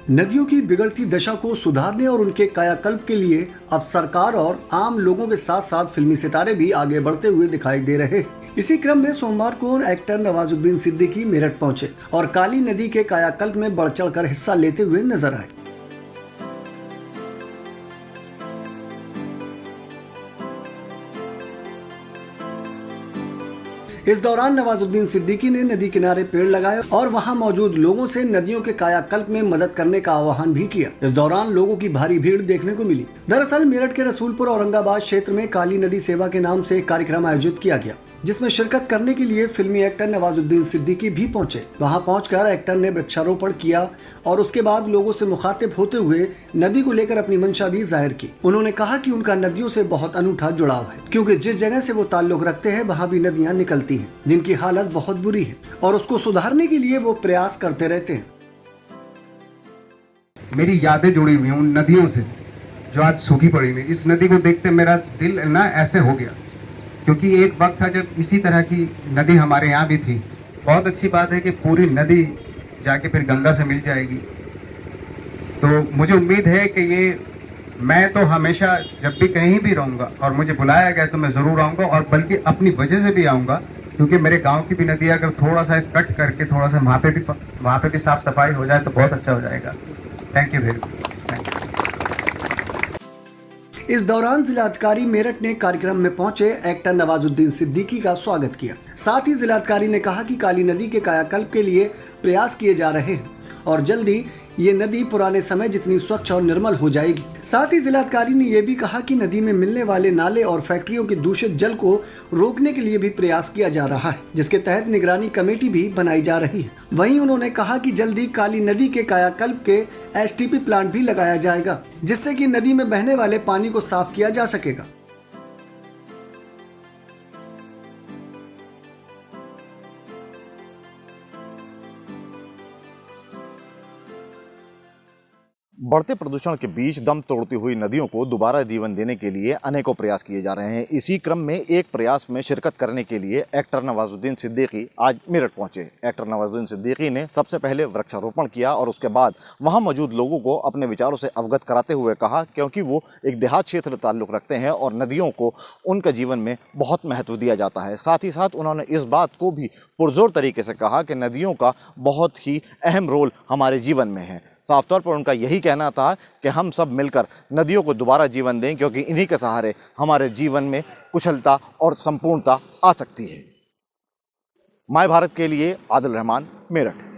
नदियों की बिगड़ती दशा को सुधारने और उनके कायाकल्प के लिए अब सरकार और आम लोगों के साथ साथ फिल्मी सितारे भी आगे बढ़ते हुए दिखाई दे रहे हैं। इसी क्रम में सोमवार को एक्टर नवाजुद्दीन सिद्दीकी मेरठ पहुंचे और काली नदी के कायाकल्प में बढ़ चढ़कर हिस्सा लेते हुए नजर आए। इस दौरान नवाजुद्दीन सिद्दीकी ने नदी किनारे पेड़ लगाए और वहां मौजूद लोगों से नदियों के कायाकल्प में मदद करने का आह्वान भी किया। इस दौरान लोगों की भारी भीड़ देखने को मिली। दरअसल मेरठ के रसूलपुर औरंगाबाद क्षेत्र में काली नदी सेवा के नाम से एक कार्यक्रम आयोजित किया गया, जिसमें शिरकत करने के लिए फिल्मी एक्टर नवाजुद्दीन सिद्दीकी भी पहुंचे। वहां पहुंचकर एक्टर ने वृक्षारोपण किया और उसके बाद लोगों से मुखातिब होते हुए नदी को लेकर अपनी मंशा भी जाहिर की। उन्होंने कहा कि उनका नदियों से बहुत अनूठा जुड़ाव है, क्योंकि जिस जगह से वो ताल्लुक रखते हैं वहां भी नदियां निकलती हैं जिनकी हालत बहुत बुरी है और उसको सुधारने के लिए वो प्रयास करते रहते हैं। मेरी यादें जुड़ी हुई उन नदियों से जो आज सूखी पड़ी हुई। इस नदी को देखते मेरा दिल ना ऐसे हो गया, क्योंकि एक वक्त था जब इसी तरह की नदी हमारे यहाँ भी थी। बहुत अच्छी बात है कि पूरी नदी जाके फिर गंगा से मिल जाएगी। तो मुझे उम्मीद है कि ये मैं तो हमेशा जब भी कहीं भी रहूँगा और मुझे बुलाया गया तो मैं ज़रूर आऊँगा, और बल्कि अपनी वजह से भी आऊँगा, क्योंकि मेरे गांव की भी नदी अगर थोड़ा सा कट करके थोड़ा सा वहाँ पे भी साफ सफाई हो जाए तो बहुत अच्छा हो जाएगा। Thank you very much. इस दौरान जिलाधिकारी मेरठ ने कार्यक्रम में पहुंचे एक्टर नवाजुद्दीन सिद्दीकी का स्वागत किया। साथ ही जिलाधिकारी ने कहा कि काली नदी के कायाकल्प के लिए प्रयास किए जा रहे हैं और जल्दी ये नदी पुराने समय जितनी स्वच्छ और निर्मल हो जाएगी। साथ ही जिलाधिकारी ने यह भी कहा कि नदी में मिलने वाले नाले और फैक्ट्रियों के दूषित जल को रोकने के लिए भी प्रयास किया जा रहा है, जिसके तहत निगरानी कमेटी भी बनाई जा रही है। वहीं उन्होंने कहा कि जल्दी काली नदी के कायाकल्प के एसटीपी प्लांट भी लगाया जाएगा, जिससे कि नदी में बहने वाले पानी को साफ किया जा सकेगा। बढ़ते प्रदूषण के बीच दम तोड़ती हुई नदियों को दोबारा जीवन देने के लिए अनेकों प्रयास किए जा रहे हैं। इसी क्रम में एक प्रयास में शिरकत करने के लिए एक्टर नवाजुद्दीन सिद्दीकी आज मेरठ पहुंचे। एक्टर नवाजुद्दीन सिद्दीकी ने सबसे पहले वृक्षारोपण किया और उसके बाद वहां मौजूद लोगों को अपने विचारों से अवगत कराते हुए कहा, क्योंकि वो एक देहात क्षेत्र से ताल्लुक़ रखते हैं और नदियों को उनके जीवन में बहुत महत्व दिया जाता है। साथ ही साथ उन्होंने इस बात को भी पुरजोर तरीके से कहा कि नदियों का बहुत ही अहम रोल हमारे जीवन में है। साफ तौर पर उनका यही कहना था कि हम सब मिलकर नदियों को दोबारा जीवन दें, क्योंकि इन्हीं के सहारे हमारे जीवन में कुशलता और संपूर्णता आ सकती है। माय भारत के लिए आदिल रहमान, मेरठ।